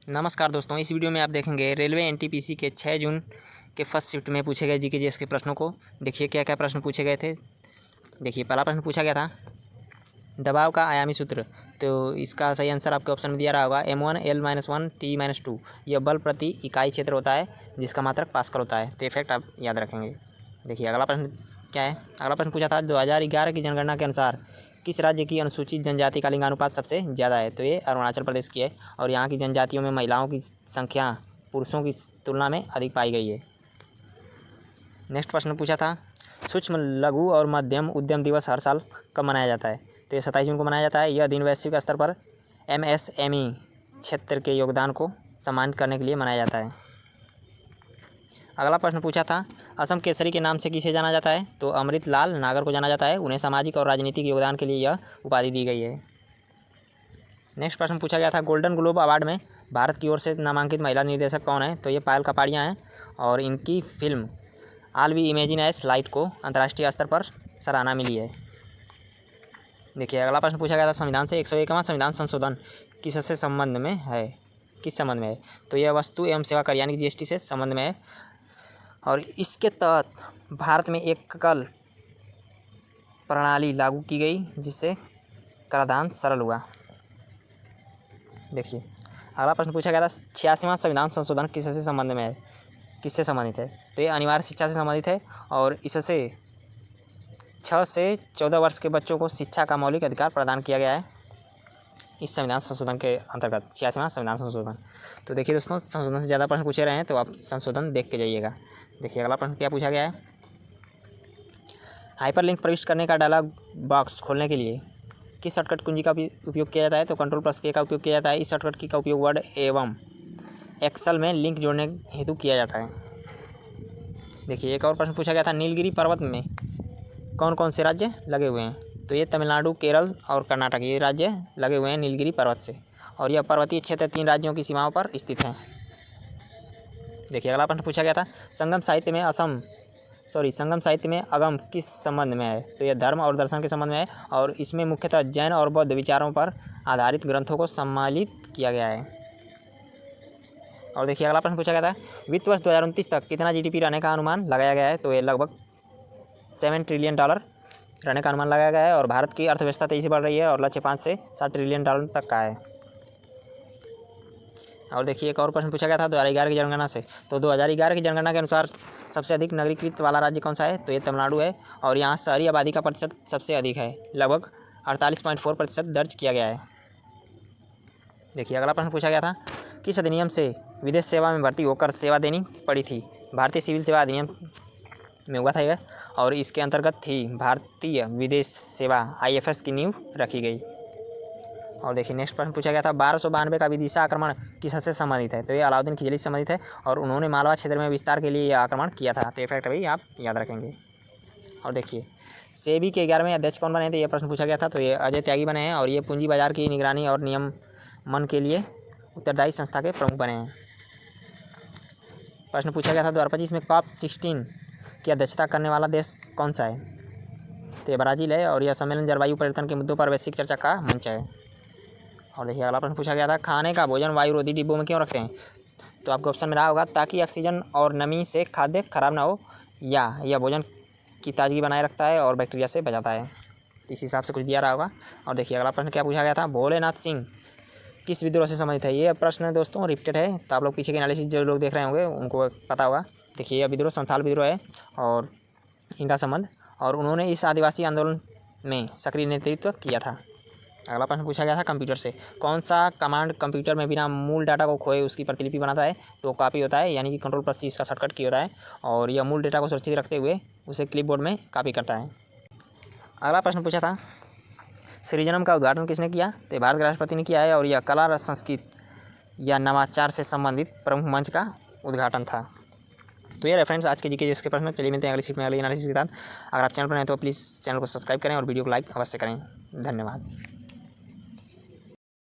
नमस्कार दोस्तों, इस वीडियो में आप देखेंगे रेलवे एनटीपीसी के 6 जून के फर्स्ट शिफ्ट में पूछे गए जीके जीएस के प्रश्नों को। देखिए क्या क्या प्रश्न पूछे गए थे। देखिए पहला प्रश्न पूछा गया था दबाव का आयामी सूत्र। तो इसका सही आंसर आपके ऑप्शन में दिया रहा होगा M1 L-1 T-2। यह बल प्रति इकाई क्षेत्र होता है जिसका मात्रक पास्कल होता है। तो इफेक्ट आप याद रखेंगे। देखिए अगला प्रश्न क्या है। अगला प्रश्न पूछा था 2011 की जनगणना के अनुसार किस राज्य की अनुसूचित जनजाति का लिंगानुपात सबसे ज़्यादा है। तो ये अरुणाचल प्रदेश की है और यहाँ की जनजातियों में महिलाओं की संख्या पुरुषों की तुलना में अधिक पाई गई है। नेक्स्ट प्रश्न पूछा था सूक्ष्म लघु और मध्यम उद्यम दिवस हर साल कब मनाया जाता है। तो ये 27 जून को मनाया जाता है। यह दिन वैश्विक स्तर पर MSME क्षेत्र के योगदान को सम्मानित करने के लिए मनाया जाता है। अगला प्रश्न पूछा था असम केसरी के नाम से किसे जाना जाता है। तो अमृत लाल नागर को जाना जाता है। उन्हें सामाजिक और राजनीतिक योगदान के लिए यह उपाधि दी गई है। नेक्स्ट प्रश्न पूछा गया था गोल्डन ग्लोब अवार्ड में भारत की ओर से नामांकित महिला निर्देशक कौन है। तो ये पायल कपाड़िया हैं और इनकी film All We Imagine as Light को अंतर्राष्ट्रीय स्तर पर सराहना मिली है। देखिए अगला प्रश्न पूछा गया था संविधान से 101वां संविधान संशोधन किससे संबंध में है, किस संबंध में है। तो यह वस्तु एवं सेवा कर यानी GST से संबंध में है और इसके तहत भारत में एकल प्रणाली लागू की गई जिससे कराधान सरल हुआ। देखिए अगला प्रश्न पूछा गया था 86वां संविधान संशोधन किससे संबंध में है, किससे संबंधित है। तो ये अनिवार्य शिक्षा से संबंधित है और इससे 6 से 14 वर्ष के बच्चों को शिक्षा का मौलिक अधिकार प्रदान किया गया है इस संविधान संशोधन के अंतर्गत 86वां संविधान संशोधन। तो देखिए दोस्तों संशोधन से ज़्यादा प्रश्न पूछे रहे हैं तो आप संशोधन देख के जाइएगा। देखिए अगला प्रश्न क्या पूछा गया है हाइपरलिंक प्रविष्ट करने का डायलॉग बॉक्स खोलने के लिए किस शॉर्टकट कुंजी का उपयोग किया जाता है। तो Ctrl+K का उपयोग किया जाता है। इस शॉर्टकट की का उपयोग वर्ड एवं एक्सेल में लिंक जोड़ने हेतु किया जाता है। देखिए एक और प्रश्न पूछा गया था नीलगिरी पर्वत में कौन कौन से राज्य लगे हुए हैं। तो ये तमिलनाडु, केरल और कर्नाटक ये राज्य लगे हुए हैं नीलगिरी पर्वत से और यह पर्वतीय क्षेत्र 3 राज्यों की सीमाओं पर स्थित है। देखिए अगला प्रश्न पूछा गया था संगम साहित्य में अगम किस संबंध में है। तो यह धर्म और दर्शन के संबंध में है और इसमें मुख्यतः जैन और बौद्ध विचारों पर आधारित ग्रंथों को सम्मिलित किया गया है। और देखिए अगला प्रश्न पूछा गया था वित्त वर्ष 2029 तक कितना GDP रहने का अनुमान लगाया गया है। तो ये लगभग $7 ट्रिलियन रहने का अनुमान लगाया गया है और भारत की अर्थव्यवस्था तेजी से बढ़ रही है और लक्ष्य 5 से 7 ट्रिलियन डॉलर तक का है। और देखिए एक और प्रश्न पूछा गया था 2011 की जनगणना से। तो 2011 की जनगणना के अनुसार सबसे अधिक नगरीकृत वाला राज्य कौन सा है। तो ये तमिलनाडु है और यहाँ शहरी आबादी का प्रतिशत सबसे अधिक है, लगभग 48.4% दर्ज किया गया है। देखिए अगला प्रश्न पूछा गया था किस अधिनियम से विदेश सेवा में भर्ती होकर सेवा देनी पड़ी थी। भारतीय सिविल सेवा अधिनियम में हुआ था यह और इसके अंतर्गत थी भारतीय विदेश सेवा IFS की नींव रखी गई। और देखिए नेक्स्ट प्रश्न पूछा गया था 1292 का विदिशा आक्रमण किस हद से संबंधित है। तो ये अलाउद्दीन खिलजी से संबंधित है और उन्होंने मालवा क्षेत्र में विस्तार के लिए यह आक्रमण किया था। तो ये फैक्ट भाई आप याद रखेंगे। और देखिए सेबी के 11वें अध्यक्ष कौन बने थे, ये प्रश्न पूछा गया था। तो ये अजय त्यागी बने हैं और ये पूंजी बाजार की निगरानी और नियमन के लिए उत्तरदायी संस्था के प्रमुख बने हैं। प्रश्न पूछा गया था 2025 में COP16 की अध्यक्षता करने वाला देश कौन सा है। तो ये ब्राज़ील है और यह सम्मेलन जलवायु परिवर्तन के मुद्दों पर वैश्विक चर्चा का मंच है। और देखिए अगला प्रश्न पूछा गया था खाने का भोजन वायुरोधी डिब्बों में क्यों रखते हैं। तो आपको ऑप्शन में रहा होगा ताकि ऑक्सीजन और नमी से खाद्य खराब ना हो या यह भोजन की ताजगी बनाए रखता है और बैक्टीरिया से बचाता है। इस हिसाब से कुछ दिया रहा होगा। और देखिए अगला प्रश्न क्या पूछा गया था भोलेनाथ सिंह किस विद्रोह से संबंधित है। ये प्रश्न दोस्तों रिपीटेड है तो आप लोग पीछे के एनालिसिस जो लोग देख रहे होंगे उनको पता होगा। देखिए यह विद्रोह संथाल विद्रोह है और इनका संबंध और उन्होंने इस आदिवासी आंदोलन में सक्रिय नेतृत्व किया था। अगला प्रश्न पूछा गया था कंप्यूटर से कौन सा कमांड कंप्यूटर में बिना मूल डाटा को खोए उसकी प्रतिलिपि बनाता है। तो कॉपी होता है यानी कि Ctrl+C इसका शॉर्टकट की होता है और यह मूल डेटा को सुरक्षित रखते हुए उसे क्लिपबोर्ड में कॉपी करता है। अगला प्रश्न पूछा था सृजनम का उद्घाटन किसने किया। तो भारत के राष्ट्रपति ने किया है और यह कला संस्कृति या नवाचार से संबंधित प्रमुख मंच का उद्घाटन था। तो ये फ्रेंड्स आज के जीके जिसके प्रश्न। चलिए मिलते हैं अगली सीट में अगली एनालिसिस के साथ। अगर आप चैनल पर हैं तो प्लीज़ चैनल को सब्सक्राइब करें और वीडियो को लाइक अवश्य करें। धन्यवाद।